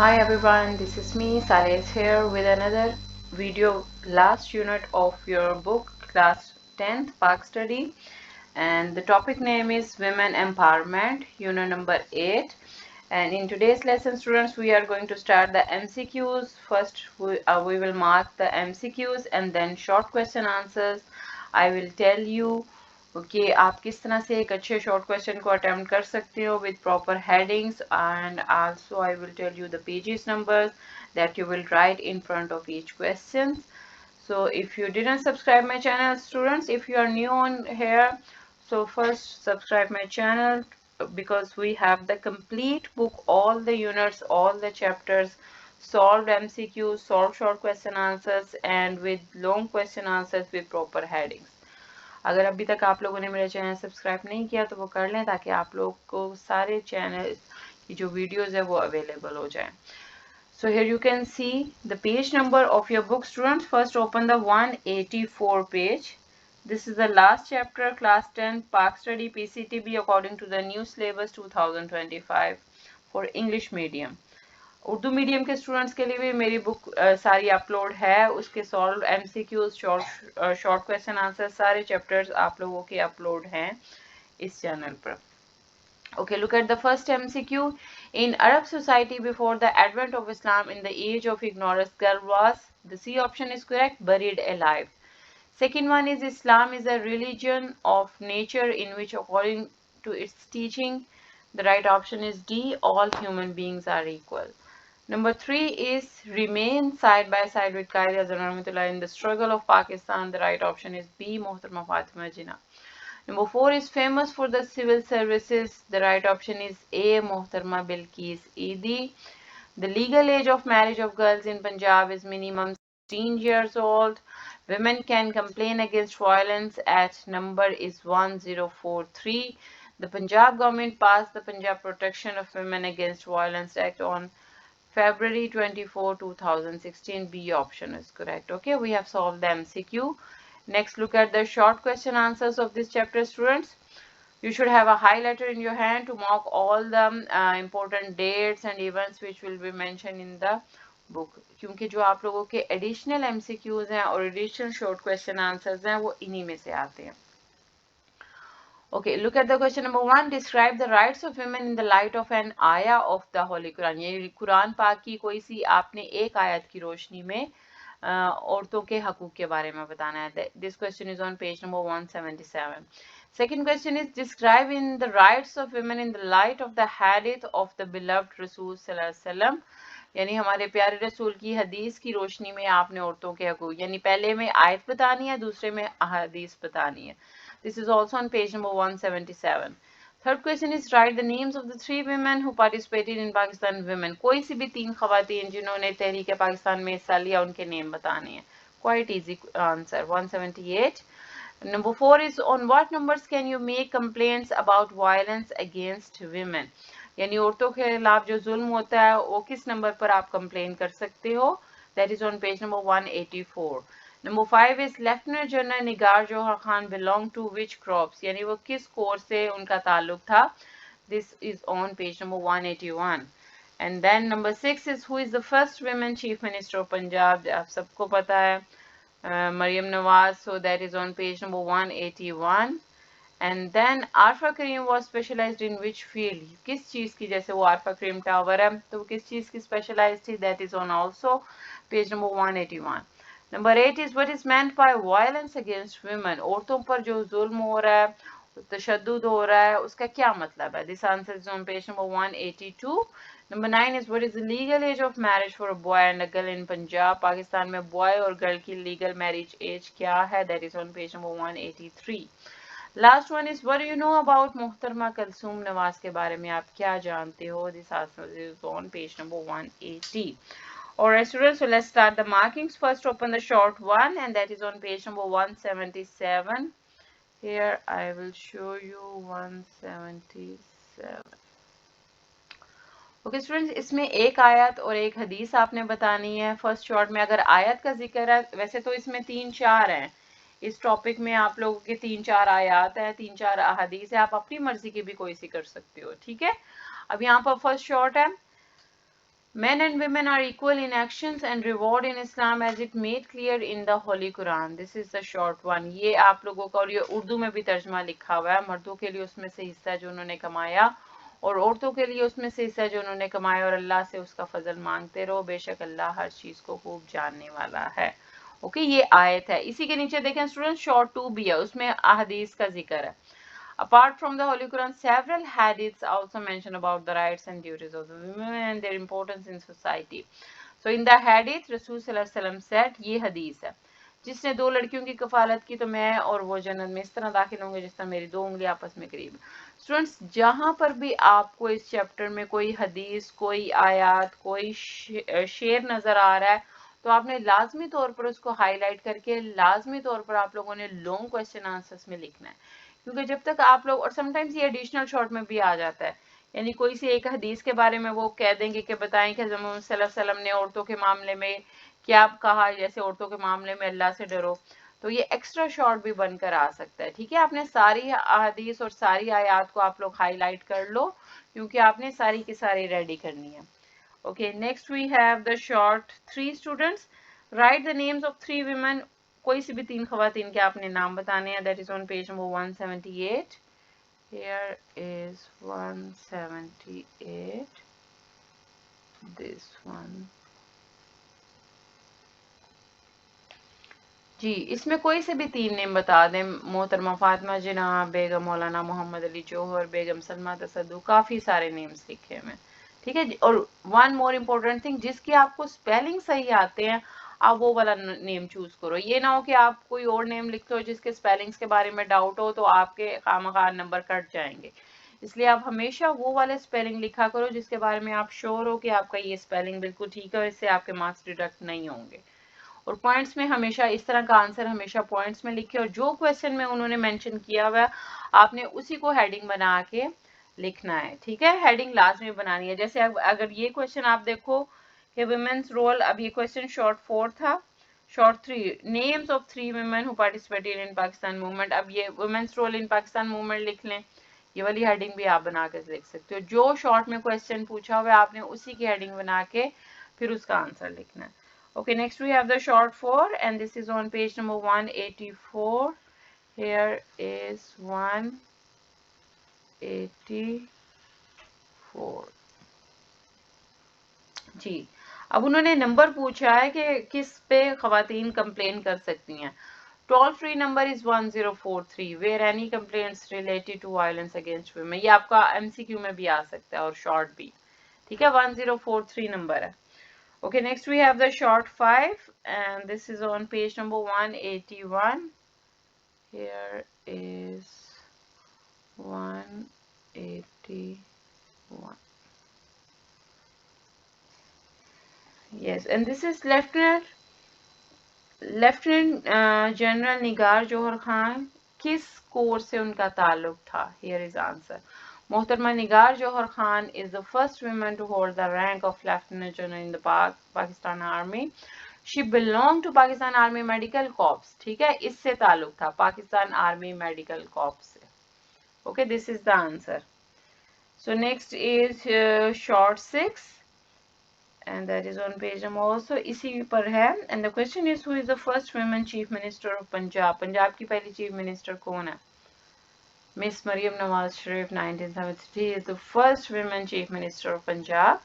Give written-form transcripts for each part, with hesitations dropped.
Hi everyone, this is me, Saleh is here with another video, last unit of your book, class 10th Park Study, and the topic name is Women Empowerment, unit number 8. And in today's lesson, students, we are going to start the MCQs. First, we will mark the MCQs and then short question answers. I will tell you कि आप किस तरह से एक अच्छे short question को attempt कर सकते हो with proper headings, and also I will tell you the pages numbers that you will write in front of each question. So if you didn't subscribe my channel, students, if you are new on here, so first subscribe my channel because we have the complete book, all the units, all the chapters, solved MCQs, solved short question answers, and with long question answers with proper headings. अगर अभी तक आप लोगों ने मेरा channel subscribe नहीं किया तो वो कर लें ताकि आप लोग को सारे चैनल की जो वीडियोस है वो अवेलेबल हो जाए. So here you can see the page number of your book, students. First open the 184 page. This is the last chapter, class 10 Park Study PCTB according to the new syllabus 2025 for English medium. Urdu medium के students के लिए भी मेरी book सारी upload है. उसके solve MCQs, short question answer, सारे chapters आप लोगों के अपलोड हैं इस चैनल पर. Okay, look at the first MCQ. In Arab society before the advent of Islam, in the age of ignorance, girl was, the C option is correct, buried alive. Second one is Islam is a religion of nature in which according to its teaching, the right option is D, all human beings are equal. Number 3 is remain side by side with Qaid Azam in the struggle of Pakistan. The right option is B, Muhtarama Fatima Jinnah. Number 4 is famous for the civil services. The right option is A, Muhtarama Bilqis Eidi. The legal age of marriage of girls in Punjab is minimum 16 years old. Women can complain against violence at number is 1043. The Punjab government passed the Punjab Protection of Women Against Violence Act on February 24, 2016. B option is correct. Okay, we have solved the MCQ. Next, look at the short question answers of this chapter, students. You should have a highlighter in your hand to mark all the important dates and events which will be mentioned in the book. क्योंकि जो आप लोगों के additional MCQs हैं और additional short question answers हैं वो इन्हीं में से आते हैं. Okay, look at the question number 1. Describe the rights of women in the light of an ayah of the Holy Quran. ये कुरान पाक की कोई सी आपने एक आयत की रोशनी में औरतों के हकूक के बारे में बताना है. This question is on page number 177. Second question is describe in the rights of women in the light of the hadith of the beloved Rasul sallallahu alaihi wasallam. यानी हमारे प्यारे रसूल की हदीस की रोशनी में आपने औरतों के हकूक, यानी पहले में आयत बतानी है, दूसरे में हदीस बतानी है. This is also on page number 177. Third question is write the names of the 3 women who participated in Pakistan women. कोई सी भी 3 खवातीन जिन्होंने तहरीक पाकिस्तान में हिस्सा लिया उनके नेम बताने हैं. Quite easy answer. 178. Number 4 is on what numbers can you make complaints about violence against women. यानी औरतों के खिलाफ जो जुल्म होता है वो किस नंबर पर आप कंप्लेन कर सकते हो. That is on page number 184. Number 5 is Lieutenant General Nigar Johar Khan belonged to which corps, यानी वो किस कोर से उनका ताल्लुक था. This is on page number 181. And then number 6 is who is the first women chief minister of Punjab. आप सबको पता है Maryam Nawaz, so that is on page number 181. And then Arfa Karim was specialized in which field. किस चीज़ की, जैसे वो Arfa Karim Tower है तो वो किस चीज़ की specialized थी. That is on also page number 181. Number 8 is what is meant by violence against women. औरतों पर जो जुल्म हो रहा है, तशद्दुद हो रहा है, उसका क्या मतलब है. This answer is on page number 182. Number 9 is what is the legal age of marriage for a boy and a girl in Punjab. Pakistan में boy और girl की legal marriage age क्या है. That is on page number 183. Last one is what do you know about Muhtarama Kalsoom Nawaz के बारे में आप क्या जानते हो. This answer is on page number 180. Alright students, so let's start the markings. First open the short one and that is on page number 177. Here I will show you 177. Okay students, इसमें एक आयत और एक हदीस आपने बतानी है. First short में अगर आयत का जिक्र है, वैसे तो इसमें 3-4 हैं. इस टॉपिक में आप लोगों के 3-4 आयत है, 3-4 अहादीस है. आप अपनी मर्जी की भी कोई सी कर सकते हो. ठीक है, अब यहाँ पर फर्स्ट शॉर्ट है Men and women are equal in actions and reward in Islam as it made clear in the Holy Quran. This is the short one. ये आप लोगों का, और ये उर्दू में भी तर्जमा लिखा हुआ है. मर्दों के लिए उसमें से हिस्सा जो उन्होंने कमाया और औरतों के लिए उसमें से हिस्सा जो उन्होंने कमाया, और अल्लाह से उसका फजल मांगते रहो, बेशक अल्लाह हर चीज को खूब जानने वाला है. ओके, ये आयत है. इसी के नीचे देखें स्टूडेंट, शॉर्ट 2 भी है, उसमें अहदीस का जिक्र है. Apart from the Holy Quran, several hadiths also mention about the rights and duties of the women and their importance in society. So in the hadith, Rasul sallallahu alaihi wasallam said, ये हदीस है, जिसने दो लड़कियों की कफालत की तो मैं और वो जन्नत में इस तरह दाखिल होंगे जिस तरह मेरी दो उंगली आपस में करीब. स्टूडेंट्स, जहां पर भी आपको इस चैप्टर में कोई हदीस, कोई आयत, कोई शेर नजर आ रहा है, तो आपने लाजमी तौर पर उसको हाईलाइट करके लाजमी तौर पर आप लोगों ने लॉन्ग क्वेश्चन आंसर्स में लिखना है. क्योंकि जब तक आप लोग, और समटाइम्स ये एडिशनल शॉर्ट में भी आ जाता है, यानी कोई सी एक हदीस के बारे में वो कह देंगे कि बताएं कि हज़रत मोहम्मद सल्लल्लाहु अलैहि वसल्लम ने औरतों के मामले में क्या कहा, जैसे औरतों के मामले में अल्लाह से डरो, तो ये एक्स्ट्रा शॉर्ट भी बनकर आ सकता है. ठीक है, आपने सारी हदीस और सारी आयत को आप लोग हाईलाइट कर लो, क्योंकि आपने सारी की सारी रेडी करनी है. Okay, next we have the short 3 students. Write the names of 3 women. कोई सी भी 3 खवातीन के आपने नाम बताने हैं. That is on page number 178. Here is 178. This one. जी, इसमें कोई से भी 3 नेम बता दें. मोहतरमा फातिमा जिना, बेगम मौलाना मोहम्मद अली जौहर, बेगम सलमा तसद्दु, काफ़ी सारे नेम्स लिखे हैं. ठीक है, और वन मोर इम्पोर्टेंट थिंग, जिसके आपको स्पेलिंग सही आते हैं आप वो वाला नेम चूज करो. ये ना हो कि आप कोई और नेम लिखते हो जिसके स्पेलिंग्स के बारे में डाउट हो, तो आपके खामखा नंबर कट जाएंगे. इसलिए आप हमेशा वो वाले स्पेलिंग लिखा करो जिसके बारे में आप श्योर हो कि आपका ये स्पेलिंग बिल्कुल ठीक है, और इससे आपके मार्क्स डिडक्ट नहीं होंगे. और पॉइंट्स में हमेशा इस तरह का आंसर हमेशा पॉइंट्स में लिखे, और जो क्वेश्चन में उन्होंने मेंशन किया हुआ है आपने उसी को हेडिंग बना के लिखना है. ठीक है, हेडिंग लाजमी बनानी है. जैसे अगर ये क्वेश्चन आप देखो कि वुमेन्स रोल, अब ये क्वेश्चन शॉर्ट 4 था. Short 3, names of 3 women who participated in Pakistan movement. अब ये women's role in Pakistan movement लिख लें, ये वाली हेडिंग भी आप बना के लिख सकते हो. जो शॉर्ट में क्वेश्चन पूछा हुआ है आपने उसी की हेडिंग बना के फिर उसका आंसर लिखना है. Okay, next we have the short 4, and this is on page number 184. Here is 184. जी, अब उन्होंने नंबर पूछा है कि किस पे खवातीन कंप्लेन कर सकती हैं. Toll free number is 1043 where any complaints related to violence against women. ये आपका एमसीक्यू में भी आ सकता है और शॉर्ट भी. ठीक है, 1043 नंबर है. Okay, next we have the short 5, and this is on page number 181. Here is 181. Yes, and this is Lieutenant General Nigar Johar Khan. किस कोर से उनका ताल्लुक था? Here is answer. Mohtarma Nigar Johar Khan is the first woman to hold the rank of Lieutenant General in the Pakistan Army. She belonged to Pakistan Army Medical Corps. ठीक है, इससे ताल्लुक था पाकिस्तान आर्मी मेडिकल कॉर्प्स से. Okay, this is the answer. So next is short 6, and that is on page number also इसी पर है. And the question is, who is the first women chief minister of Punjab? Punjab की पहली chief minister कौन है? Miss Maryam Nawaz Sharif, 1973, is the first women chief minister of Punjab.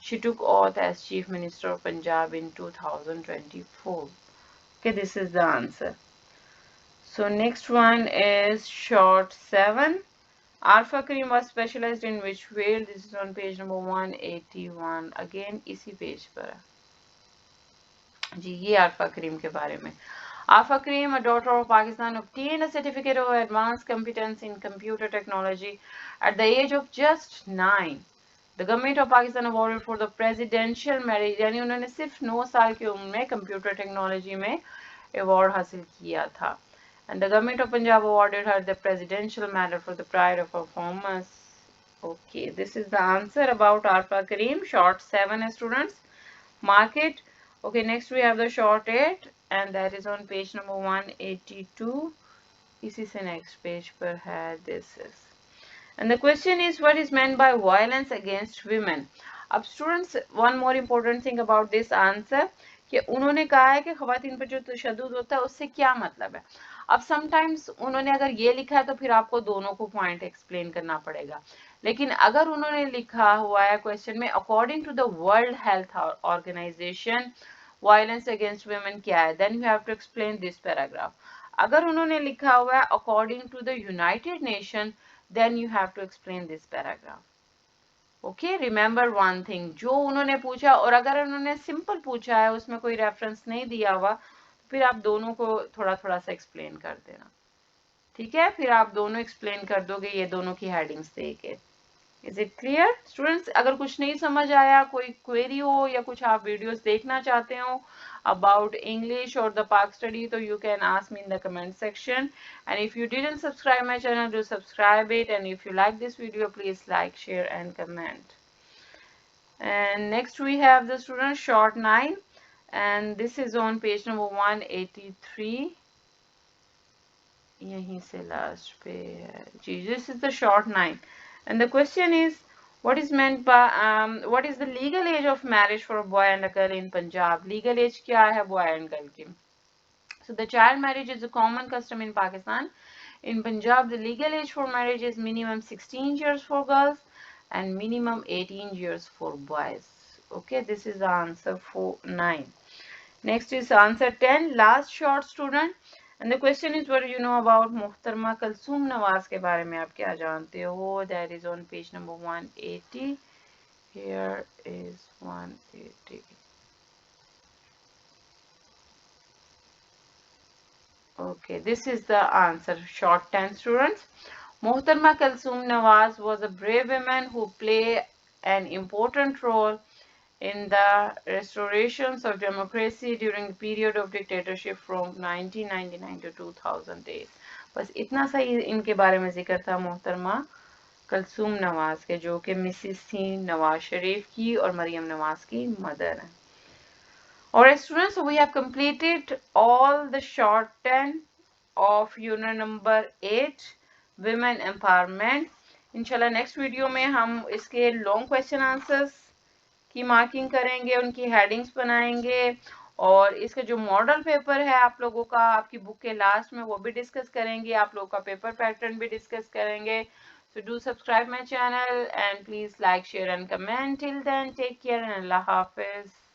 She took oath as chief minister of Punjab in 2024. Okay, this is the answer. So next one is short 7. Arfa Karim was specialized in which field? This is on page number 181. Again इसी page पर है जी. ये आरफा करीम के बारे में. Arfa Karim, a daughter of Pakistan, obtained a certificate of advanced competence in computer technology at the age of just 9. The government of Pakistan awarded for the presidential merit, यानी उन्होंने सिर्फ 9 साल की उम्र में कंप्यूटर टेक्नोलॉजी में award हासिल किया था. And the government of Punjab awarded her the presidential medal for the pride of performance. Okay, this is the answer about Arfa Karim. Short 7 students. Mark it. Okay, next we have the short 8, and that is on page number 182. इसी से next page पर है. This is. And the question is, what is meant by violence against women? अब students, one more important thing about this answer, कि उन्होंने कहा है कि खवातीन पर जो तशद्दुद होता है उससे क्या मतलब है। अब समटाइम्स उन्होंने अगर ये लिखा है तो फिर आपको दोनों को पॉइंट एक्सप्लेन करना पड़ेगा, लेकिन अगर उन्होंने लिखा हुआ है क्वेश्चन में according to the World Health Organization violence against women क्या है, then you have to explain this paragraph. अगर उन्होंने लिखा हुआ है according to the United Nation, then you have to explain this paragraph. Okay, remember one thing, जो उन्होंने पूछा, और अगर उन्होंने सिंपल पूछा है उसमें कोई रेफरेंस नहीं दिया हुआ, तो फिर आप दोनों को थोड़ा थोड़ा सा एक्सप्लेन कर देना, ठीक है। फिर आप दोनों एक्सप्लेन कर दोगे ये दोनों की हेडिंग्स दे के। Is it clear students? अगर कुछ नहीं समझ आया, कोई क्वेरी हो या कुछ आप वीडियोस देखना चाहते हो about English or the Pak study, so you can ask me in the comment section. And if you didn't subscribe my channel, do subscribe it. And if you like this video, please like, share and comment. And next we have the student short 9, and this is on page number 183. यहीं से last पे है जी. This is the short 9, and the question is, what is meant by what is the legal age of marriage for a boy and a girl in Punjab? Legal age क्या है boy and girl की? So the child marriage is a common custom in Pakistan. In Punjab, the legal age for marriage is minimum 16 years for girls and minimum 18 years for boys. Okay, this is the answer for 9. Next is answer 10, last short student. And the question is, what do you know about Muhtarma Kalsoom Nawaz के बारे में आप क्या जानते हो? That is on page number 180. Here is 180. Okay, this is the answer. Short 10 students. Muhtarma Kalsoom Nawaz was a brave woman who played an important role in the restorations of democracy during the period of dictatorship from 1999 to 2008. बस इतना सा ही इनके बारे में जिक्र था मोहतरमा कलसूम नवाज के, जो कि मिसिस थी नवाज शरीफ की और मरियम नवाज की मदर है. Alright students, so we have completed all the short 10 of unit number 8 women empowerment. इंशाल्लाह नेक्स्ट वीडियो में हम इसके लॉन्ग क्वेश्चन आंसर्स की मार्किंग करेंगे, उनकी हेडिंग्स बनाएंगे, और इसका जो मॉडल पेपर है आप लोगों का आपकी बुक के लास्ट में वो भी डिस्कस करेंगे, आप लोगों का पेपर पैटर्न भी डिस्कस करेंगे. So do subscribe my channel and please like, share and comment. Till then, take care and Allah Hafiz.